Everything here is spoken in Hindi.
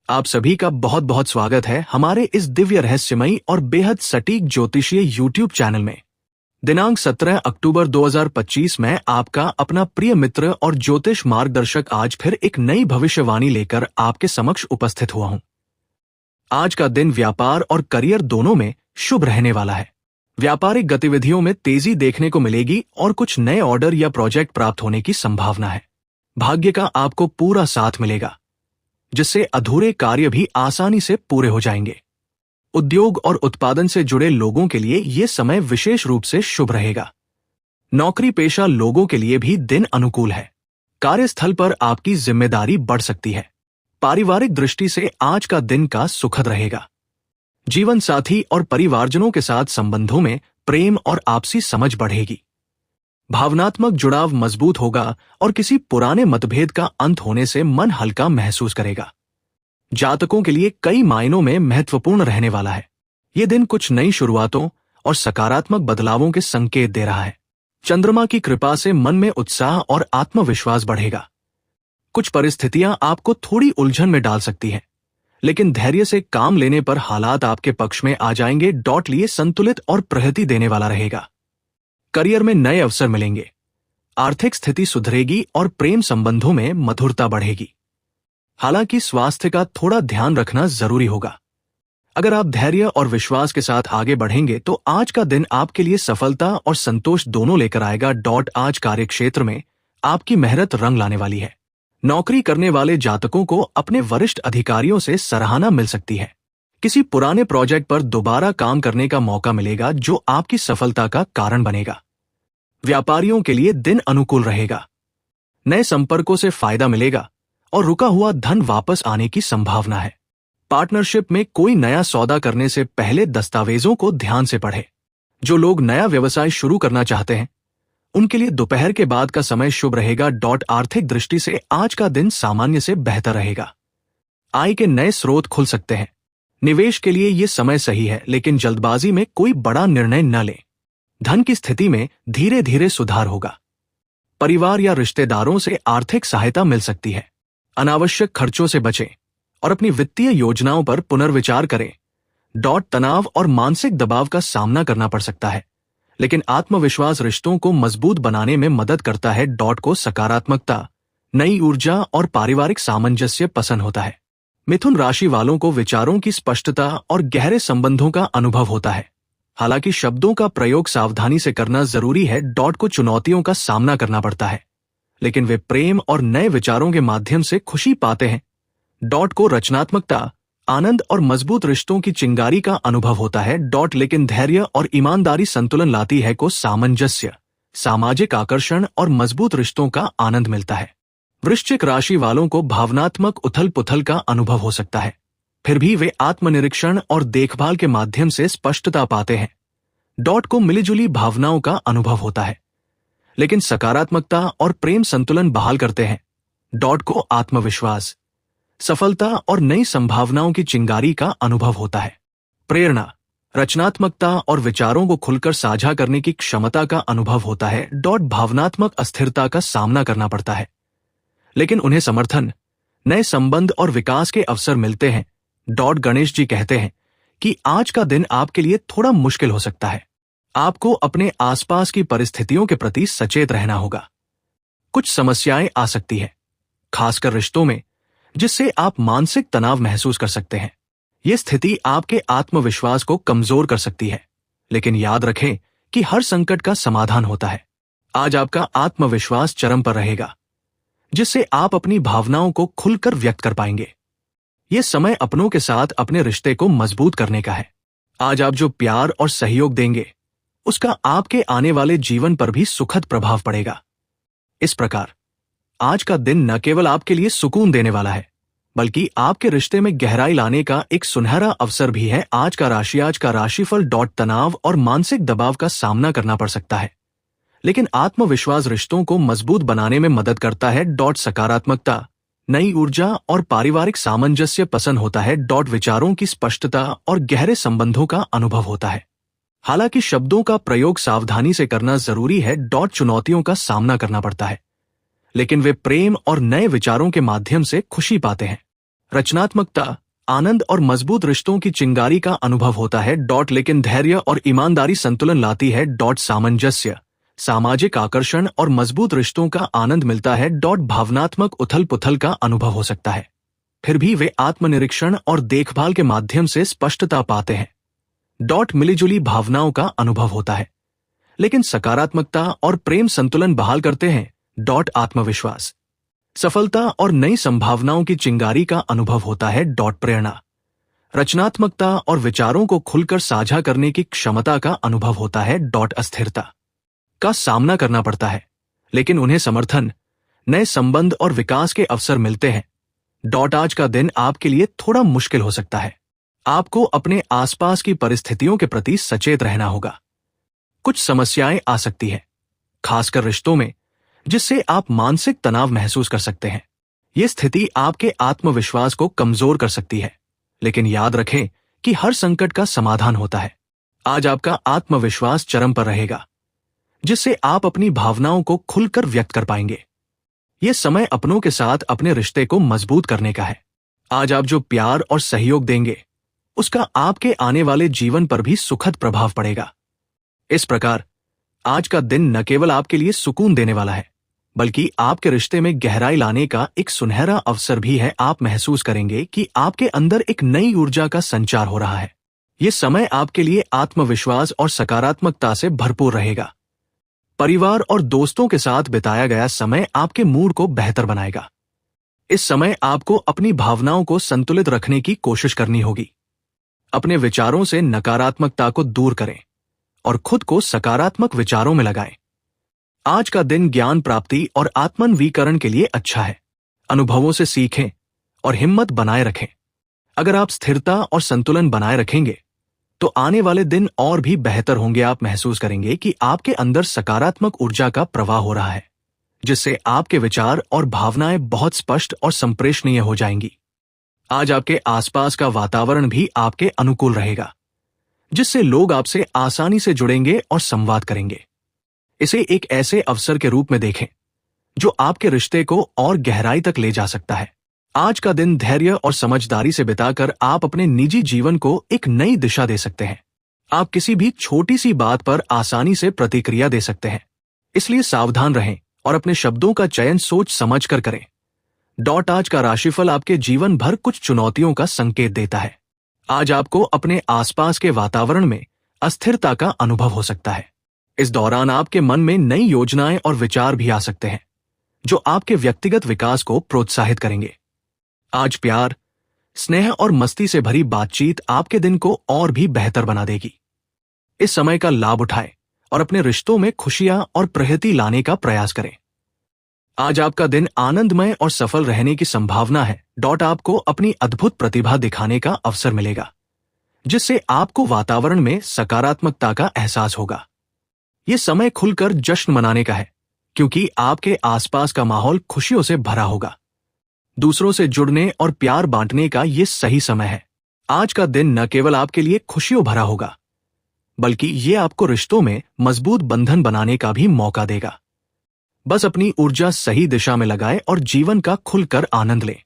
आप सभी का बहुत बहुत स्वागत है हमारे इस दिव्य रहस्यमयी और बेहद सटीक ज्योतिषीय यूट्यूब चैनल में। दिनांक 17 अक्टूबर 2025 में आपका अपना प्रिय मित्र और ज्योतिष मार्गदर्शक आज फिर एक नई भविष्यवाणी लेकर आपके समक्ष उपस्थित हुआ हूं। आज का दिन व्यापार और करियर दोनों में शुभ रहने वाला है। व्यापारिक गतिविधियों में तेजी देखने को मिलेगी और कुछ नए ऑर्डर या प्रोजेक्ट प्राप्त होने की संभावना है। भाग्य का आपको पूरा साथ मिलेगा, जिससे अधूरे कार्य भी आसानी से पूरे हो जाएंगे। उद्योग और उत्पादन से जुड़े लोगों के लिए ये समय विशेष रूप से शुभ रहेगा। नौकरी पेशा लोगों के लिए भी दिन अनुकूल है। कार्यस्थल पर आपकी जिम्मेदारी बढ़ सकती है। पारिवारिक दृष्टि से आज का दिन का सुखद रहेगा। जीवन साथी और परिवारजनों के साथ संबंधों में प्रेम और आपसी समझ बढ़ेगी। भावनात्मक जुड़ाव मजबूत होगा और किसी पुराने मतभेद का अंत होने से मन हल्का महसूस करेगा। जातकों के लिए कई मायनों में महत्वपूर्ण रहने वाला है। ये दिन कुछ नई शुरुआतों और सकारात्मक बदलावों के संकेत दे रहा है। चंद्रमा की कृपा से मन में उत्साह और आत्मविश्वास बढ़ेगा। कुछ परिस्थितियां आपको थोड़ी उलझन में डाल सकती हैं, लेकिन धैर्य से काम लेने पर हालात आपके पक्ष में आ जाएंगे। लिए संतुलित और प्रगति देने वाला रहेगा। करियर में नए अवसर मिलेंगे। आर्थिक स्थिति सुधरेगी और प्रेम संबंधों में मधुरता बढ़ेगी। हालांकि स्वास्थ्य का थोड़ा ध्यान रखना जरूरी होगा। अगर आप धैर्य और विश्वास के साथ आगे बढ़ेंगे तो आज का दिन आपके लिए सफलता और संतोष दोनों लेकर आएगा। आज कार्यक्षेत्र में आपकी मेहनत रंग लाने वाली है। नौकरी करने वाले जातकों को अपने वरिष्ठ अधिकारियों से सराहना मिल सकती है। किसी पुराने प्रोजेक्ट पर दोबारा काम करने का मौका मिलेगा, जो आपकी सफलता का कारण बनेगा। व्यापारियों के लिए दिन अनुकूल रहेगा। नए संपर्कों से फायदा मिलेगा और रुका हुआ धन वापस आने की संभावना है। पार्टनरशिप में कोई नया सौदा करने से पहले दस्तावेजों को ध्यान से पढ़ें। जो लोग नया व्यवसाय शुरू करना चाहते हैं, उनके लिए दोपहर के बाद का समय शुभ रहेगा। आर्थिक दृष्टि से आज का दिन सामान्य से बेहतर रहेगा। आय के नए स्रोत खुल सकते हैं। निवेश के लिए ये समय सही है, लेकिन जल्दबाजी में कोई बड़ा निर्णय न लें। धन की स्थिति में धीरे धीरे सुधार होगा। परिवार या रिश्तेदारों से आर्थिक सहायता मिल सकती है। अनावश्यक खर्चों से बचें और अपनी वित्तीय योजनाओं पर पुनर्विचार करें। तनाव और मानसिक दबाव का सामना करना पड़ सकता है, लेकिन आत्मविश्वास रिश्तों को मजबूत बनाने में मदद करता है। को सकारात्मकता, नई ऊर्जा और पारिवारिक सामंजस्य पसंद होता है। मिथुन राशि वालों को विचारों की स्पष्टता और गहरे संबंधों का अनुभव होता है। हालांकि शब्दों का प्रयोग सावधानी से करना जरूरी है। को चुनौतियों का सामना करना पड़ता है, लेकिन वे प्रेम और नए विचारों के माध्यम से खुशी पाते हैं। को रचनात्मकता, आनंद और मजबूत रिश्तों की चिंगारी का अनुभव होता है। लेकिन धैर्य और ईमानदारी संतुलन लाती है। को सामंजस्य, सामाजिक आकर्षण और मजबूत रिश्तों का आनंद मिलता है। वृश्चिक राशि वालों को भावनात्मक उथल पुथल का अनुभव हो सकता है, फिर भी वे आत्मनिरीक्षण और देखभाल के माध्यम से स्पष्टता पाते हैं। को मिलीजुली भावनाओं का अनुभव होता है, लेकिन सकारात्मकता और प्रेम संतुलन बहाल करते हैं। को आत्मविश्वास, सफलता और नई संभावनाओं की चिंगारी का अनुभव होता है। प्रेरणा, रचनात्मकता और विचारों को खुलकर साझा करने की क्षमता का अनुभव होता है। भावनात्मक अस्थिरता का सामना करना पड़ता है, लेकिन उन्हें समर्थन, नए संबंध और विकास के अवसर मिलते हैं। गणेश जी कहते हैं कि आज का दिन आपके लिए थोड़ा मुश्किल हो सकता है। आपको अपने आसपास की परिस्थितियों के प्रति सचेत रहना होगा। कुछ समस्याएं आ सकती है, खासकर रिश्तों में, जिससे आप मानसिक तनाव महसूस कर सकते हैं। ये स्थिति आपके आत्मविश्वास को कमजोर कर सकती है, लेकिन याद रखें कि हर संकट का समाधान होता है। आज आपका आत्मविश्वास चरम पर रहेगा, जिससे आप अपनी भावनाओं को खुलकर व्यक्त कर पाएंगे। यह समय अपनों के साथ अपने रिश्ते को मजबूत करने का है। आज आप जो प्यार और सहयोग देंगे, उसका आपके आने वाले जीवन पर भी सुखद प्रभाव पड़ेगा। इस प्रकार आज का दिन न केवल आपके लिए सुकून देने वाला है, बल्कि आपके रिश्ते में गहराई लाने का एक सुनहरा अवसर भी है। आज का राशिफल। तनाव और मानसिक दबाव का सामना करना पड़ सकता है, लेकिन आत्मविश्वास रिश्तों को मजबूत बनाने में मदद करता है। सकारात्मकता, नई ऊर्जा और पारिवारिक सामंजस्य पसंद होता है। विचारों की स्पष्टता और गहरे संबंधों का अनुभव होता है। हालांकि शब्दों का प्रयोग सावधानी से करना जरूरी है। चुनौतियों का सामना करना पड़ता है, लेकिन वे प्रेम और नए विचारों के माध्यम से खुशी पाते हैं। रचनात्मकता, आनंद और मजबूत रिश्तों की चिंगारी का अनुभव होता है। लेकिन धैर्य और ईमानदारी संतुलन लाती है। सामंजस्य, सामाजिक आकर्षण और मजबूत रिश्तों का आनंद मिलता है। भावनात्मक उथल पुथल का अनुभव हो सकता है, फिर भी वे आत्मनिरीक्षण और देखभाल के माध्यम से स्पष्टता पाते हैं। मिलीजुली भावनाओं का अनुभव होता है, लेकिन सकारात्मकता और प्रेम संतुलन बहाल करते हैं। आत्मविश्वास, सफलता और नई संभावनाओं की चिंगारी का अनुभव होता है। प्रेरणा, रचनात्मकता और विचारों को खुलकर साझा करने की क्षमता का अनुभव होता है। अस्थिरता का सामना करना पड़ता है, लेकिन उन्हें समर्थन, नए संबंध और विकास के अवसर मिलते हैं। आज का दिन आपके लिए थोड़ा मुश्किल हो सकता है। आपको अपने आसपास की परिस्थितियों के प्रति सचेत रहना होगा। कुछ समस्याएं आ सकती हैं, खासकर रिश्तों में, जिससे आप मानसिक तनाव महसूस कर सकते हैं। ये स्थिति आपके आत्मविश्वास को कमजोर कर सकती है, लेकिन याद रखें कि हर संकट का समाधान होता है। आज आपका आत्मविश्वास चरम पर रहेगा, जिससे आप अपनी भावनाओं को खुलकर व्यक्त कर पाएंगे। यह समय अपनों के साथ अपने रिश्ते को मजबूत करने का है। आज आप जो प्यार और सहयोग देंगे, उसका आपके आने वाले जीवन पर भी सुखद प्रभाव पड़ेगा। इस प्रकार आज का दिन न केवल आपके लिए सुकून देने वाला है, बल्कि आपके रिश्ते में गहराई लाने का एक सुनहरा अवसर भी है। आप महसूस करेंगे कि आपके अंदर एक नई ऊर्जा का संचार हो रहा है। यह समय आपके लिए आत्मविश्वास और सकारात्मकता से भरपूर रहेगा। परिवार और दोस्तों के साथ बिताया गया समय आपके मूड को बेहतर बनाएगा। इस समय आपको अपनी भावनाओं को संतुलित रखने की कोशिश करनी होगी। अपने विचारों से नकारात्मकता को दूर करें और खुद को सकारात्मक विचारों में लगाएं। आज का दिन ज्ञान प्राप्ति और आत्मन्वीकरण के लिए अच्छा है। अनुभवों से सीखें और हिम्मत बनाए रखें। अगर आप स्थिरता और संतुलन बनाए रखेंगे, तो आने वाले दिन और भी बेहतर होंगे। आप महसूस करेंगे कि आपके अंदर सकारात्मक ऊर्जा का प्रवाह हो रहा है, जिससे आपके विचार और भावनाएं बहुत स्पष्ट और संप्रेषणीय हो जाएंगी। आज आपके आसपास का वातावरण भी आपके अनुकूल रहेगा, जिससे लोग आपसे आसानी से जुड़ेंगे और संवाद करेंगे। इसे एक ऐसे अवसर के रूप में देखें जो आपके रिश्ते को और गहराई तक ले जा सकता है। आज का दिन धैर्य और समझदारी से बिताकर आप अपने निजी जीवन को एक नई दिशा दे सकते हैं। आप किसी भी छोटी सी बात पर आसानी से प्रतिक्रिया दे सकते हैं, इसलिए सावधान रहें और अपने शब्दों का चयन सोच समझ कर करें। आज का राशिफल आपके जीवन भर कुछ चुनौतियों का संकेत देता है। आज आपको अपने आसपास के वातावरण में अस्थिरता का अनुभव हो सकता है। इस दौरान आपके मन में नई योजनाएं और विचार भी आ सकते हैं, जो आपके व्यक्तिगत विकास को प्रोत्साहित करेंगे। आज प्यार, स्नेह और मस्ती से भरी बातचीत आपके दिन को और भी बेहतर बना देगी। इस समय का लाभ उठाएं और अपने रिश्तों में खुशियां और प्रगति लाने का प्रयास करें। आज आपका दिन आनंदमय और सफल रहने की संभावना है। आपको अपनी अद्भुत प्रतिभा दिखाने का अवसर मिलेगा, जिससे आपको वातावरण में सकारात्मकता का एहसास होगा। यह समय खुलकर जश्न मनाने का है, क्योंकि आपके आसपास का माहौल खुशियों से भरा होगा। दूसरों से जुड़ने और प्यार बांटने का यह सही समय है। आज का दिन न केवल आपके लिए खुशियों भरा होगा, बल्कि यह आपको रिश्तों में मजबूत बंधन बनाने का भी मौका देगा। बस अपनी ऊर्जा सही दिशा में लगाएं और जीवन का खुलकर आनंद लें।